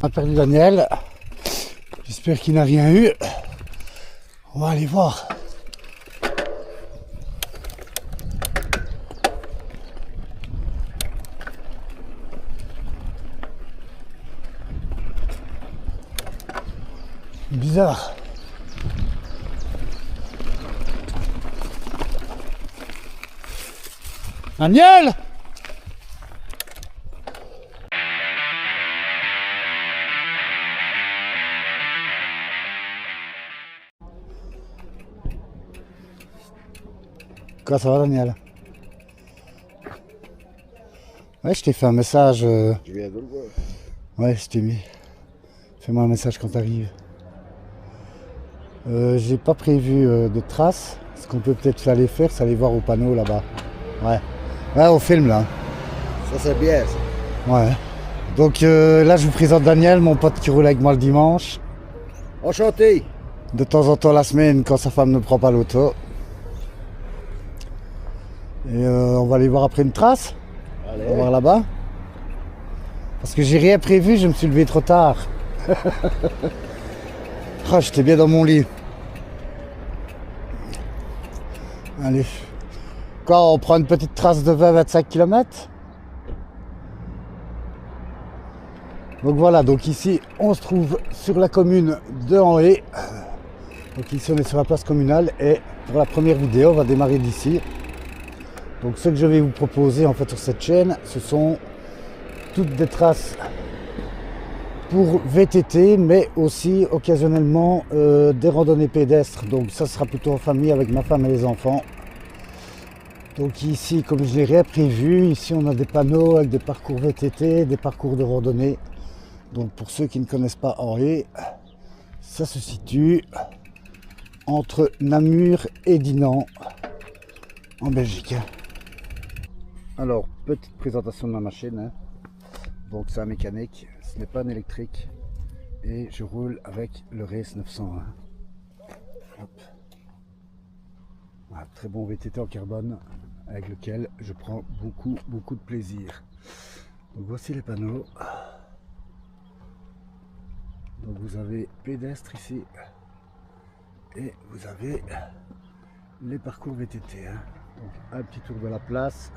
On a perdu Daniel. J'espère qu'il n'a rien eu. On va aller voir. Bizarre. Daniel! Quoi, ça va, Daniel? Ouais, je t'ai fait un message. Je viens de le voir. Ouais, je t'ai mis. Fais-moi un message quand t'arrives. J'ai pas prévu de traces. Ce qu'on peut peut-être aller faire, c'est aller voir au panneau là-bas. Ouais. Ouais, au film là. Ça c'est bien ça. Ouais. Donc là, je vous présente Daniel, mon pote qui roule avec moi le dimanche. Enchanté. De temps en temps la semaine, quand sa femme ne prend pas l'auto. Et on va aller voir après une trace. Allez. On va voir là-bas. Parce que j'ai rien prévu, je me suis levé trop tard. Ah, j'étais bien dans mon lit. Allez. Quoi, on prend une petite trace de 20-25 km. Donc voilà, donc ici on se trouve sur la commune de Henley. Donc ici on est sur la place communale et pour la première vidéo on va démarrer d'ici. Donc ce que je vais vous proposer en fait sur cette chaîne, ce sont toutes des traces pour VTT, mais aussi occasionnellement des randonnées pédestres. Donc ça sera plutôt en famille avec ma femme et les enfants. Donc ici, comme je l'ai rien prévu, ici on a des panneaux avec des parcours VTT, des parcours de randonnée. Donc pour ceux qui ne connaissent pas Henley, ça se situe entre Namur et Dinan en Belgique. Alors, petite présentation de ma machine. Hein. Donc c'est un mécanique, ce n'est pas un électrique. Et je roule avec le Race 901. Hop. Un très bon VTT en carbone avec lequel je prends beaucoup de plaisir. Donc voici les panneaux. Donc vous avez pédestre ici et vous avez les parcours VTT. Hein. Donc un petit tour de la place.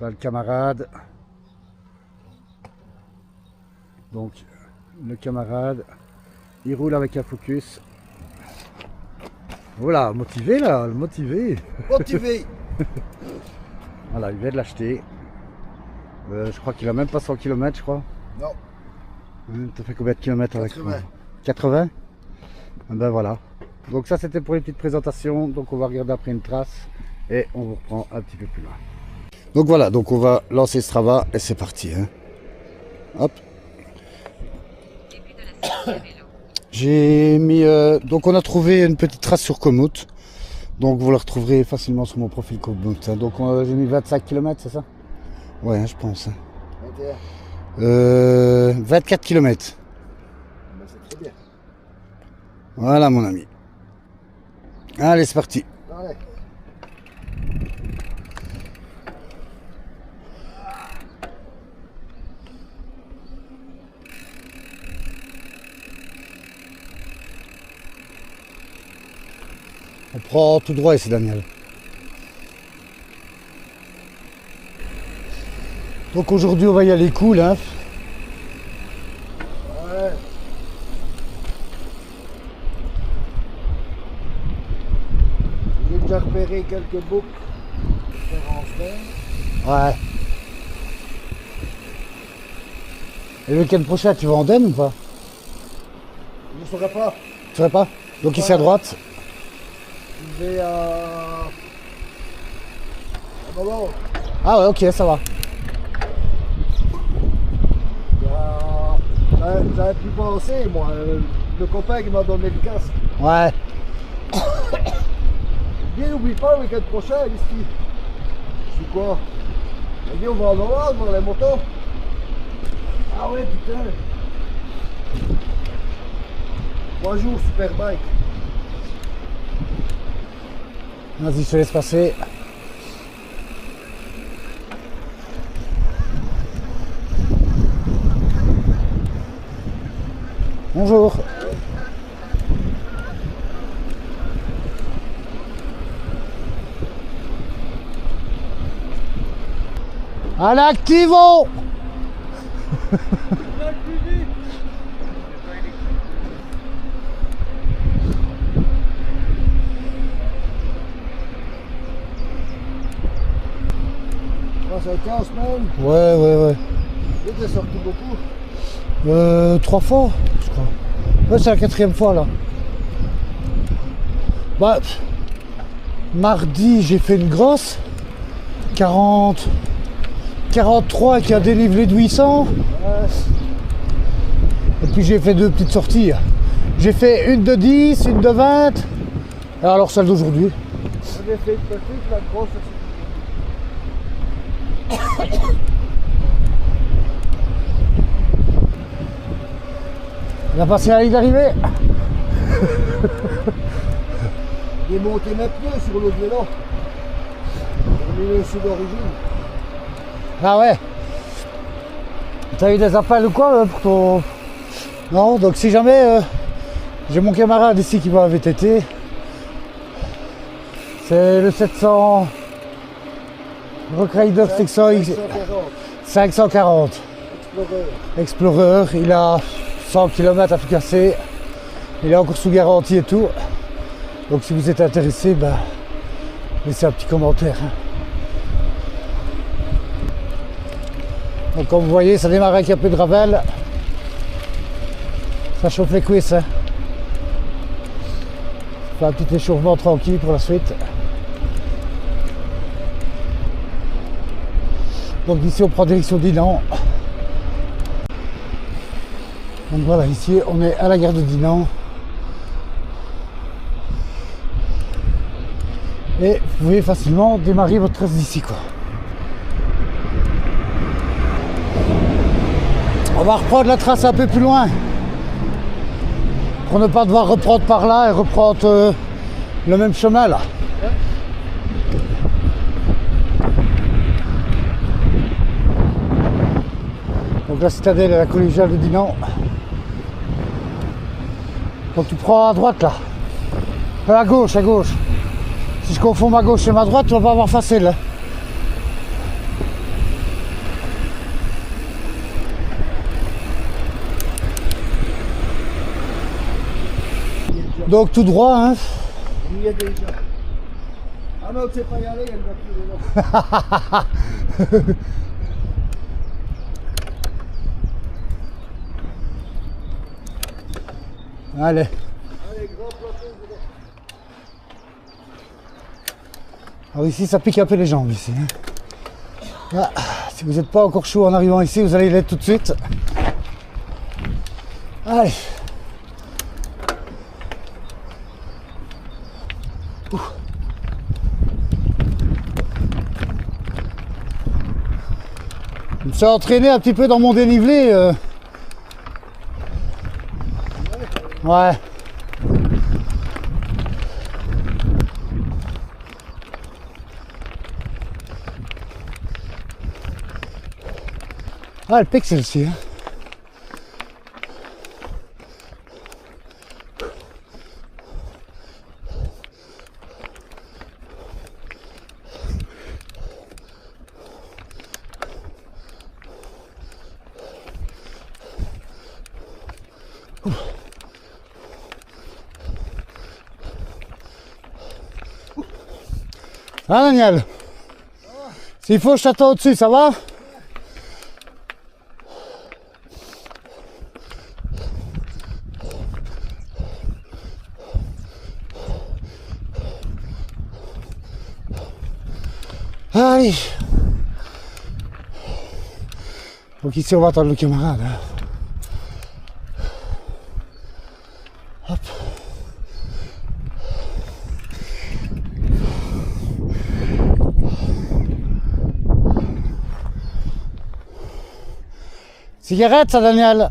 Là le camarade. Donc le camarade, il roule avec un focus. Voilà, motivé là, motivé. Motivé. Voilà, il vient de l'acheter. Je crois qu'il a même pas 100 km, je crois. Non. T'as fait combien de kilomètres avec 80. 80. Ben voilà. Donc ça c'était pour les petites présentations. Donc on va regarder après une trace et on vous reprend un petit peu plus loin. Donc voilà, donc on va lancer Strava et c'est parti. Hein. Hop. J'ai mis. Donc on a trouvé une petite trace sur Komoot. Donc vous la retrouverez facilement sur mon profil Komoot. Hein. Donc j'ai mis 25 km, c'est ça? Ouais, hein, je pense. Hein. 24 km. Ben, c'est très bien. Voilà mon ami. Allez, c'est parti. Allez. On prend tout droit ici, Daniel. Donc aujourd'hui on va y aller cool, hein. Ouais. J'ai déjà repéré quelques boucles référencées. Ouais. Et le week-end prochain, tu vas en Den ou pas? Je ne saurais pas. Tu saurais pas? Donc ici à droite. Je vais à Ballon. Ah ouais, ok, ça va. J'avais pu penser, moi, le copain qui m'a donné le casque. Ouais. Bien, n'oublie pas le week-end prochain, ici. Je dis quoi? Il dit on va en Hollande voir les motos. Ah ouais, putain. 3 jours, Superbike. Vas-y, je te laisse passer. Bonjour. Allez, activons. Ça a été en semaine. Ouais. Et t'es sorti beaucoup. 3 fois, je crois. Ouais, c'est la 4e fois là. Bah, mardi, j'ai fait une grosse. 43 qui a dénivelé de 800. Et puis j'ai fait 2 petites sorties. J'ai fait une de 10, une de 20. Et alors celle d'aujourd'hui. J'avais fait une petite, la grosse. On a passé la ligne d'arrivée. J'ai monté mes pneus sur le vélo. J'ai mis le sud d'origine. Ah ouais. T'as eu des appels ou quoi pour ton... Non, donc si jamais j'ai mon camarade ici qui va à VTT, c'est le 700 Rock Rider 540 Explorer. Il a 100 km à tout casser, il est encore sous garantie et tout. Donc si vous êtes intéressé, bah, laissez un petit commentaire. Donc comme vous voyez, ça démarre avec un peu de gravel. Ça chauffe les cuisses. Hein. Fait un petit échauffement tranquille pour la suite. Donc ici on prend direction Dinan. Donc voilà, ici on est à la gare de Dinan. Et vous pouvez facilement démarrer votre trace d'ici quoi. On va reprendre la trace un peu plus loin. Pour ne pas devoir reprendre par là et reprendre le même chemin là. Donc la citadelle et la collégiale de Dinan. Donc tu prends à droite là. À gauche, à gauche. Si je confonds ma gauche et ma droite, tu vas pas avoir facile. Hein. Donc tout droit, hein. Il y a déjà. Ah non, tu sais pas y aller, il y a une voiture devant. Allez. Allez, grand plateau devant. Alors ici, ça pique un peu les jambes ici. Hein. Ah, si vous n'êtes pas encore chaud en arrivant ici, vous allez l'être tout de suite. Allez. Je me suis entraîné un petit peu dans mon dénivelé. Ouais. Ah, elle pique celle-ci. Hein. Ah Daniel, s'il faut je t'attends au-dessus, ça va? Allez. Donc ici on va attendre le camarade. Hein. Hop. Cigarette ça Daniel?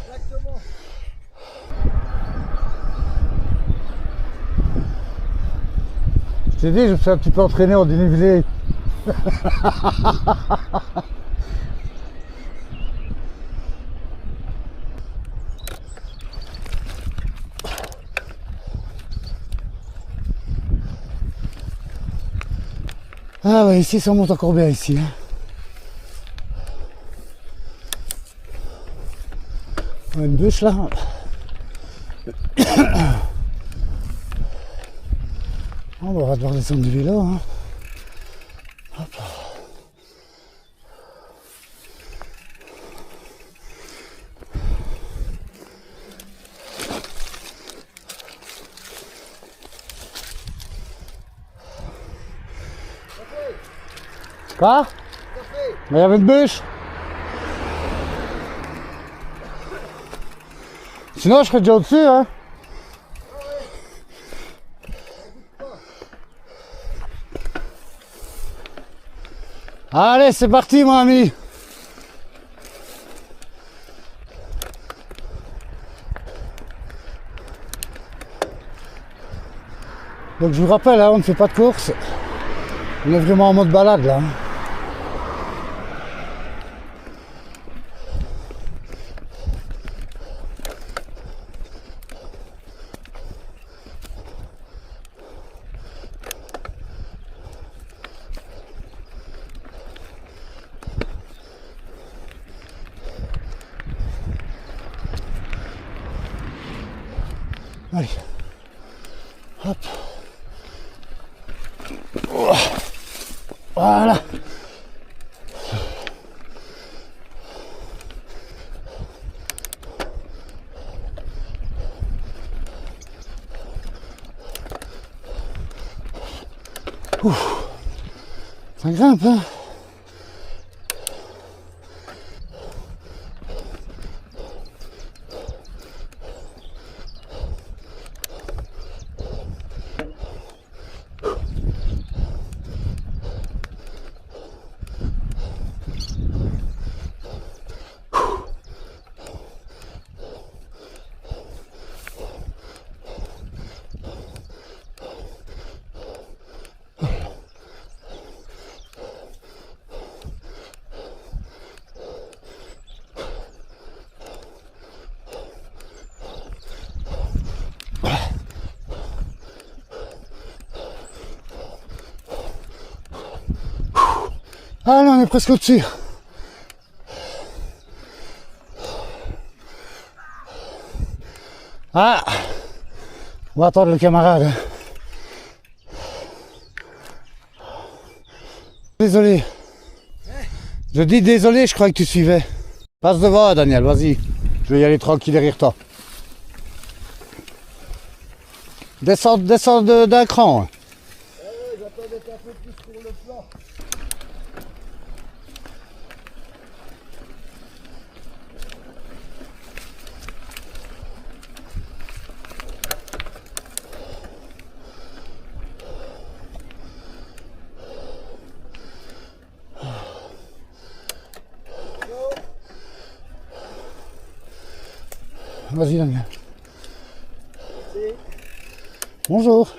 Exactement. Je t'ai dit, je me suis un petit peu entraîné en dénivelé. Ah ouais, ici ça monte encore bien ici. Hein. On a une bûche là. On va devoir descendre du vélo. Hein. Hop. Quoi? Mais il y avait une bûche. Sinon je serais déjà au-dessus, hein. Allez, c'est parti mon ami. Donc je vous rappelle, hein, on ne fait pas de course. On est vraiment en mode balade là. Allez, hop, voilà. Ouf. Ça grimpe, hein. Allez, on est presque au-dessus. Ah, on va attendre le camarade. Désolé. Je dis désolé, je croyais que tu suivais. Passe devant, Daniel, vas-y. Je vais y aller tranquille derrière toi. Descends d'un cran. J'attends d'être un peu plus sur le plan. Vas-y, Daniel. Bonjour.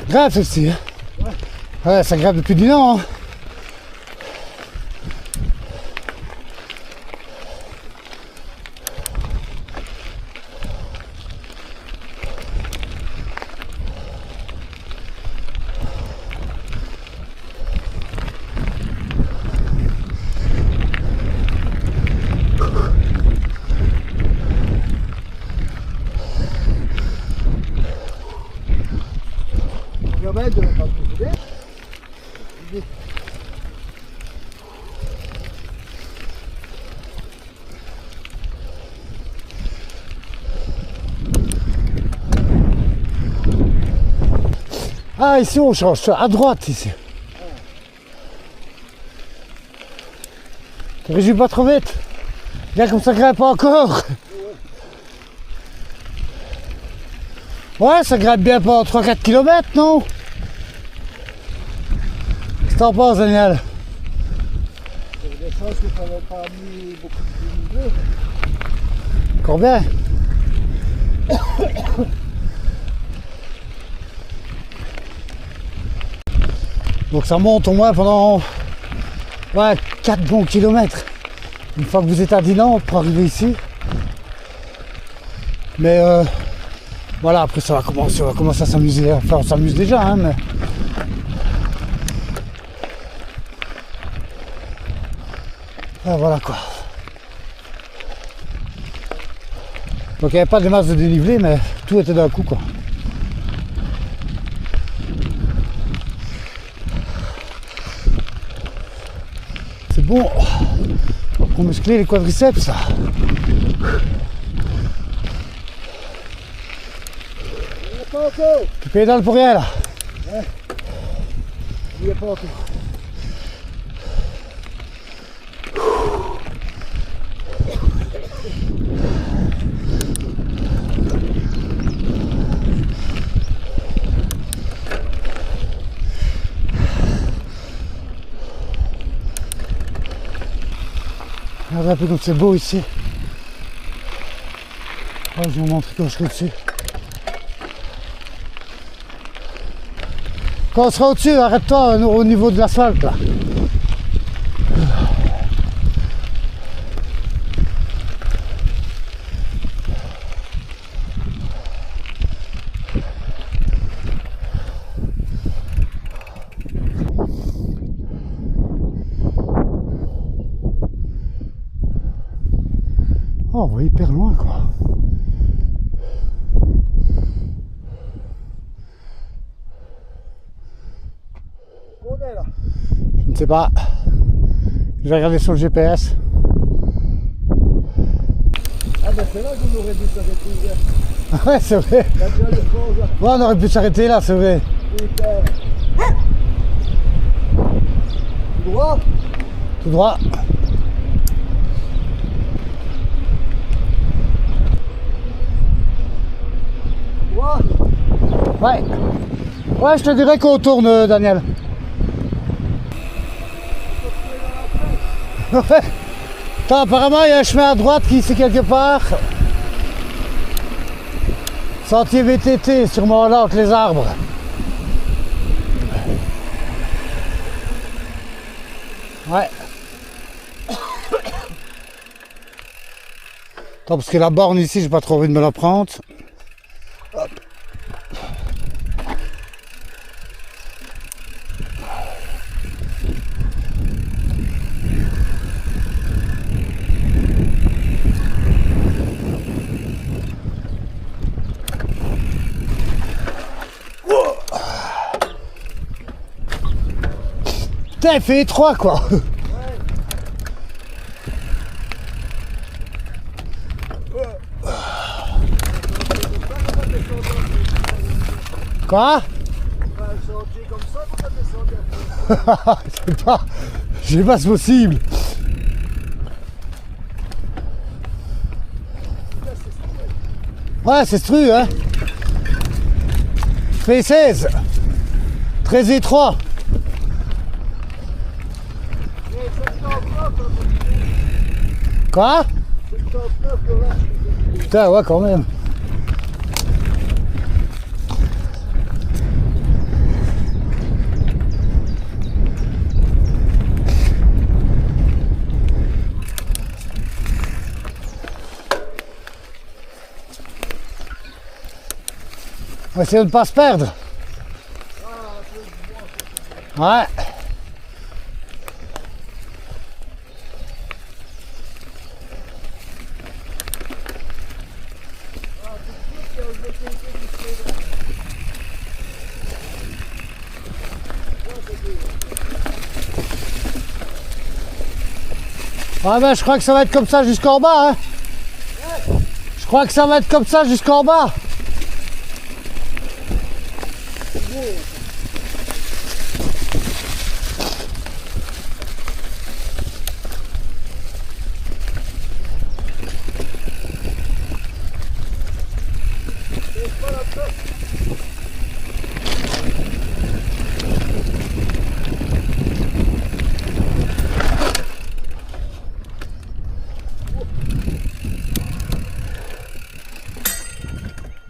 Grave celle-ci. Hein. Ouais, ça grave depuis 10 ans. Hein. Ah, ici on change, à droite ici. Tu réjouis pas trop vite. Bien comme ça grimpe pas encore. Ouais, ça grimpe bien pendant 3-4 km, non? t'en penses, Daniel? Il y a des chances que ça n'avait pas mis beaucoup de dénivelé. Combien? Donc ça monte au moins pendant 4 bons kilomètres. Une fois que vous êtes à Dinan pour arriver ici. Mais voilà, après on va commencer à s'amuser. Enfin, on s'amuse déjà, hein, mais... Ah, voilà quoi. Donc il n'y avait pas de masse de dénivelé, mais tout était d'un coup quoi. C'est bon pour muscler les quadriceps ça. Tu pédales pour rien là. Ouais. Il n'y a pas encore. Regardez un peu comme c'est beau ici. Oh, je vais vous montrer quand je serai dessus. Quand on sera au-dessus, arrête-toi au niveau de l'asphalte là. Oh, on va hyper loin quoi. On est là. Je ne sais pas. Je vais regarder sur le GPS. Ah ben c'est là qu'on aurait dû s'arrêter. Ouais, c'est vrai. Il y a déjà le pause là. Ouais, on aurait pu s'arrêter là, c'est vrai. Putain. Tout droit. Tout droit. Droit. Ouais. Ouais, je te dirais qu'on tourne, Daniel. Ouais. Attends, apparemment, il y a un chemin à droite qui ici quelque part. Sentier VTT, sûrement là, entre les arbres. Ouais. Attends, parce que la borne ici, j'ai pas trop envie de me la prendre. Hop. Putain, il fait étroit quoi. Quoi? Je sais pas, c'est possible. Ouais, c'est stru, hein. Fait 16. Très étroit. Quoi? Putain, ouais, quand même. On va essayer de ne pas se perdre. Ouais. Ouais, ben je crois que ça va être comme ça jusqu'en bas. Hein. Je crois que ça va être comme ça jusqu'en bas.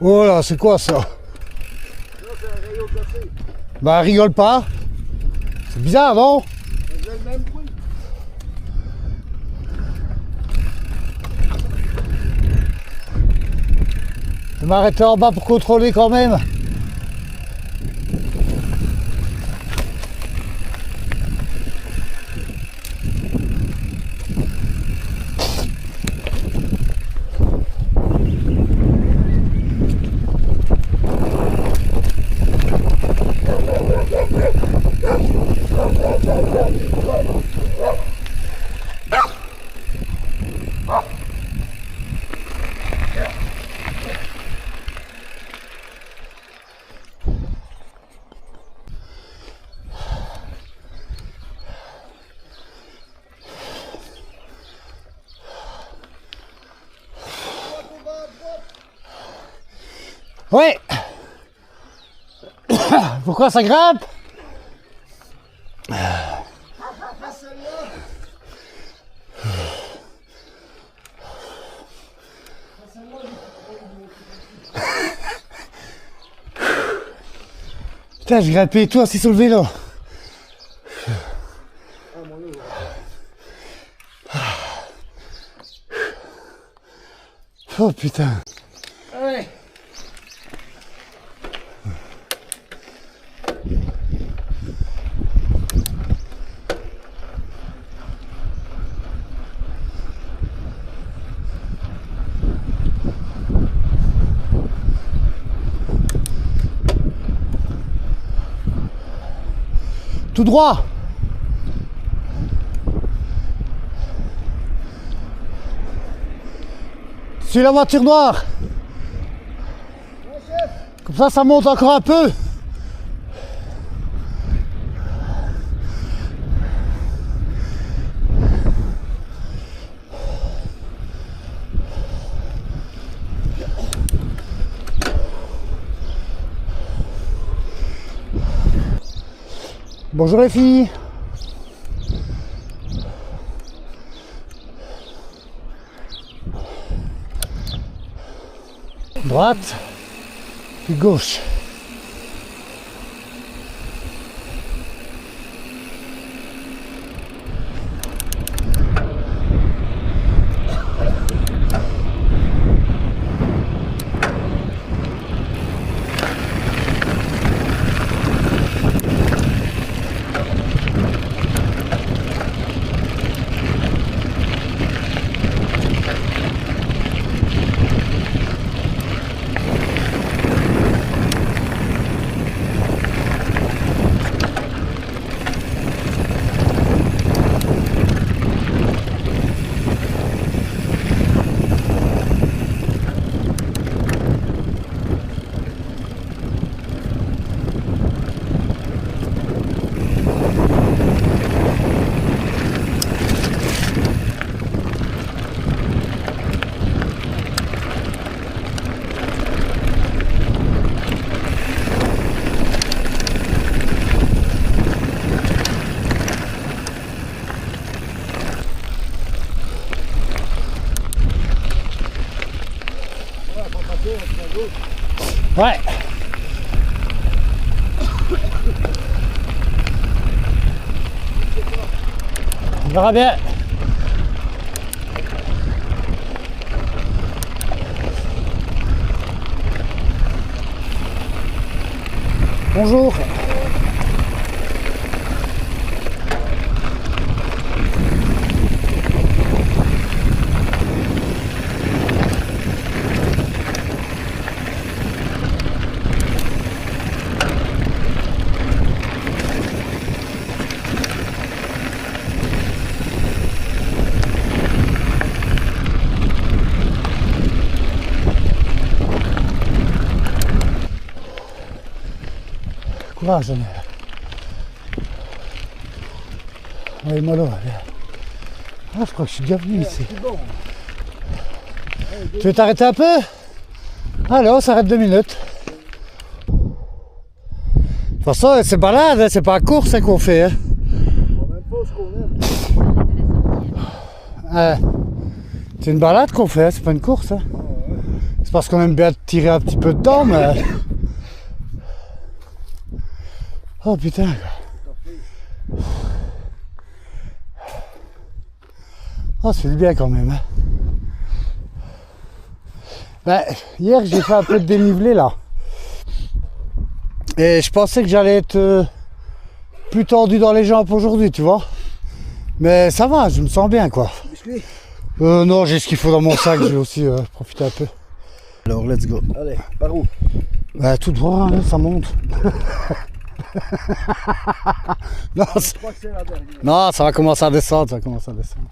Oh là, c'est quoi ça? Non, c'est un rayon glacé. Bah rigole pas. C'est bizarre, non? Ça faisait le même bruit. Je vais m'arrêter en bas pour contrôler quand même. Ouais. Pourquoi ça grimpe? Putain, je grimpais tout assis sur le vélo. Oh putain. Allez. Tout droit. Suis la voiture noire. Comme ça monte encore un peu. Bonjour les filles. Droite, puis gauche. Ouais. On verra bien. Bonjour. Courage, allez, mollo, allez. Ah, je crois que je suis déjà venu ici. Tu veux t'arrêter un peu? Allez, on s'arrête 2 minutes. De toute façon, c'est balade, hein, c'est pas la course hein, qu'on fait. Hein. C'est une balade qu'on fait, hein, c'est pas une course. Hein. C'est parce qu'on aime bien tirer un petit peu de temps, mais... Oh putain. Oh, ça fait du bien quand même. Hein. Ben, hier, j'ai fait un peu de dénivelé là. Et je pensais que j'allais être plus tendu dans les jambes aujourd'hui, tu vois. Mais ça va, je me sens bien quoi. Musclé. Non, j'ai ce qu'il faut dans mon sac, je vais aussi profiter un peu. Alors, let's go. Allez, par où? Bah, tout droit, hein, ça monte. Non, Je crois que c'est la dernière. non, ça va commencer à descendre, ça va commencer à descendre.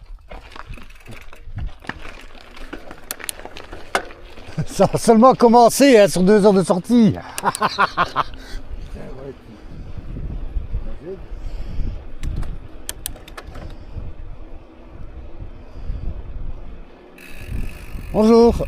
Ça va seulement commencer hein, sur 2 heures de sortie. Bonjour.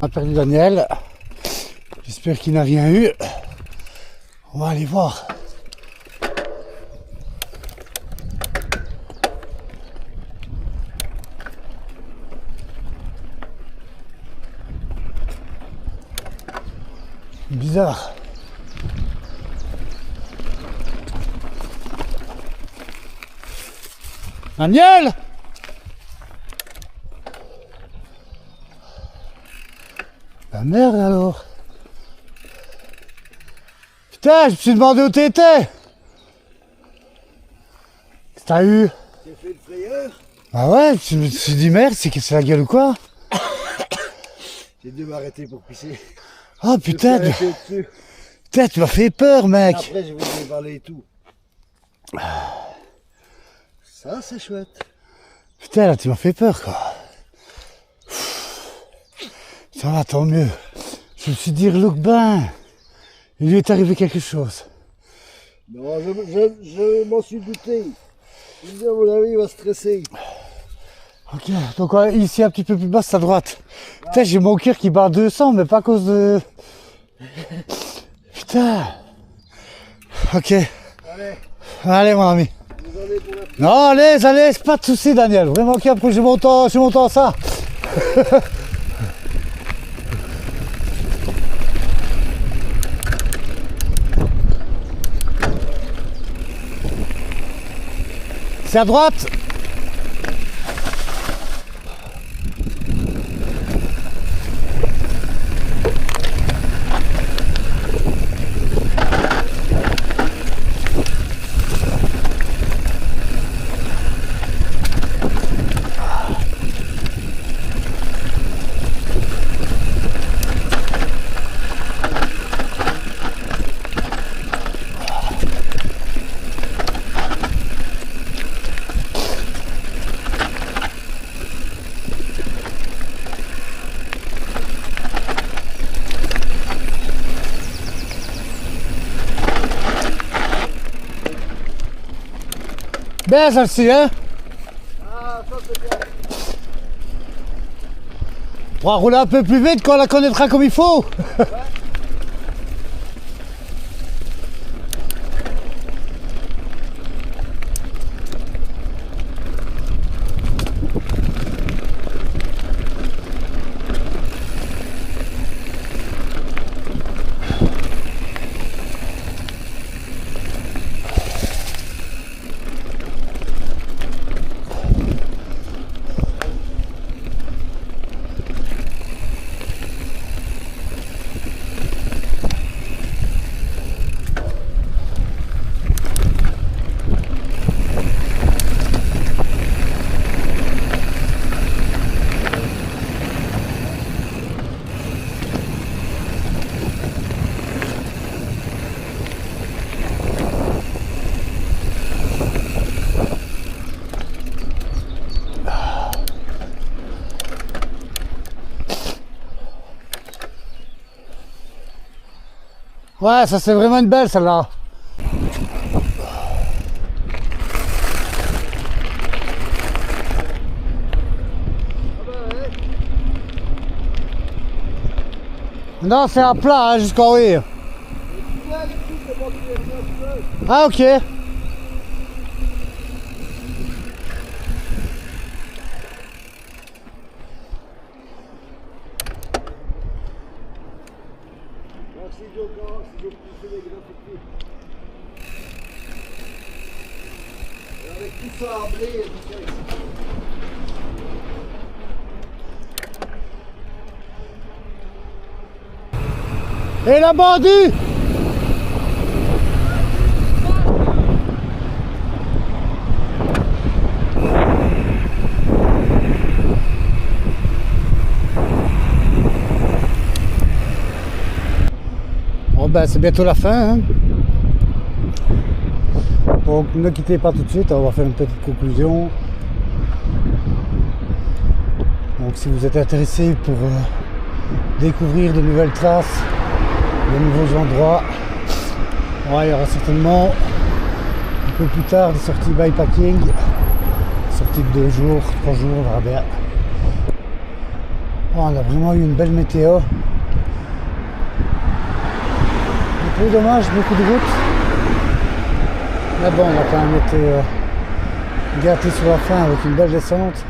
On a perdu Daniel. J'espère qu'il n'a rien eu. On va aller voir. Bizarre. Daniel! La merde alors. Putain, je me suis demandé où t'étais. Qu'est-ce que t'as eu? J'ai fait le frayeur. Ah ouais, je me suis dit merde, c'est la gueule ou quoi? J'ai dû m'arrêter pour pisser. Oh putain, Je me suis arrêté dessus. putain, tu m'as fait peur mec. Après, je vais déballer et tout. Ça, c'est chouette. Putain, là tu m'as fait peur quoi. Ça va, tant mieux. Je me suis dit, Luc, ben, il lui est arrivé quelque chose. Non, je m'en suis douté. Je me dis, à mon avis, il va stresser. Ok, donc ici un petit peu plus bas, c'est à droite. Putain, j'ai mon cœur qui bat à 200, mais pas à cause de... Putain. Ok. Allez, Allez mon ami. désolé pour la... Non, allez, c'est pas de soucis Daniel. Vraiment qu'après j'ai mon temps ça. C'est à droite. Bien celle-ci, hein? Ah, ça c'est bien. On pourra rouler un peu plus vite quand on la connaîtra comme il faut. Ouais. Ouais, ça c'est vraiment une belle celle-là. Non, c'est à plat hein, jusqu'en haut. Ah ok. Avec tout sablé et tout ça. Et la bandit! Bon ben c'est bientôt la fin hein. Donc ne quittez pas tout de suite, on va faire une petite conclusion. Donc si vous êtes intéressé pour découvrir de nouvelles traces, de nouveaux endroits, ouais, il y aura certainement un peu plus tard des sorties bikepacking, sorties de 2 jours, 3 jours, on verra bien. Oh, on a vraiment eu une belle météo. Un peu dommage, beaucoup de routes. Mais bon, on a quand même été gâtés sur la fin avec une belle descente.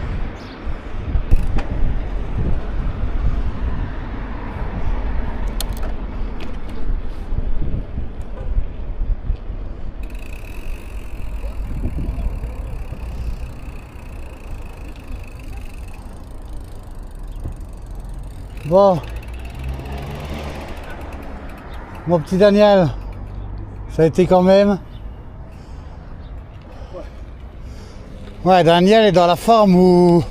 Bon, mon petit Daniel, ça a été quand même. Ouais, Daniel est dans la forme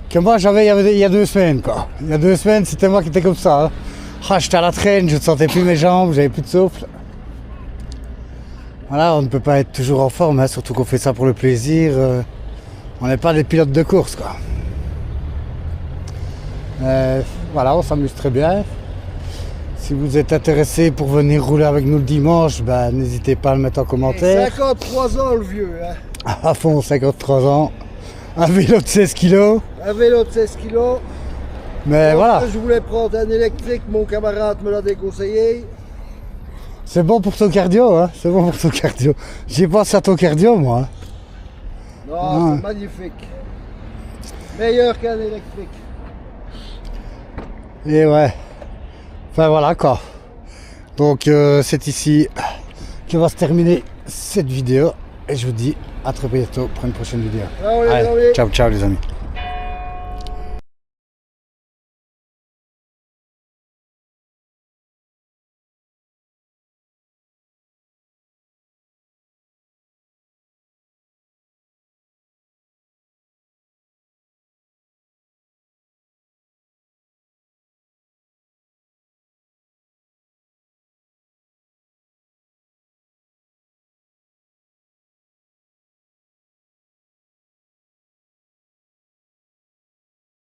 que moi j'avais il y a 2 semaines quoi. Il y a 2 semaines c'était moi qui étais comme ça. Hein. Ah, j'étais à la traîne, je ne sentais plus mes jambes, j'avais plus de souffle. Voilà, on ne peut pas être toujours en forme, hein, surtout qu'on fait ça pour le plaisir. On n'est pas des pilotes de course quoi. Voilà, on s'amuse très bien. Si vous êtes intéressé pour venir rouler avec nous le dimanche, ben, n'hésitez pas à le mettre en commentaire. 53 ans le vieux. Hein. À fond, 53 ans. Un vélo de 16 kg. Un vélo de 16 kg. Mais donc, voilà. Je voulais prendre un électrique, mon camarade me l'a déconseillé. C'est bon pour ton cardio, hein. C'est bon pour ton cardio. J'ai pensé à ton cardio, moi. Non, c'est magnifique. Meilleur qu'un électrique. Et ouais. Enfin voilà quoi. Donc c'est ici que va se terminer cette vidéo. Et je vous dis à très bientôt pour une prochaine vidéo. Ah oui, Allez, ah oui. ciao ciao les amis.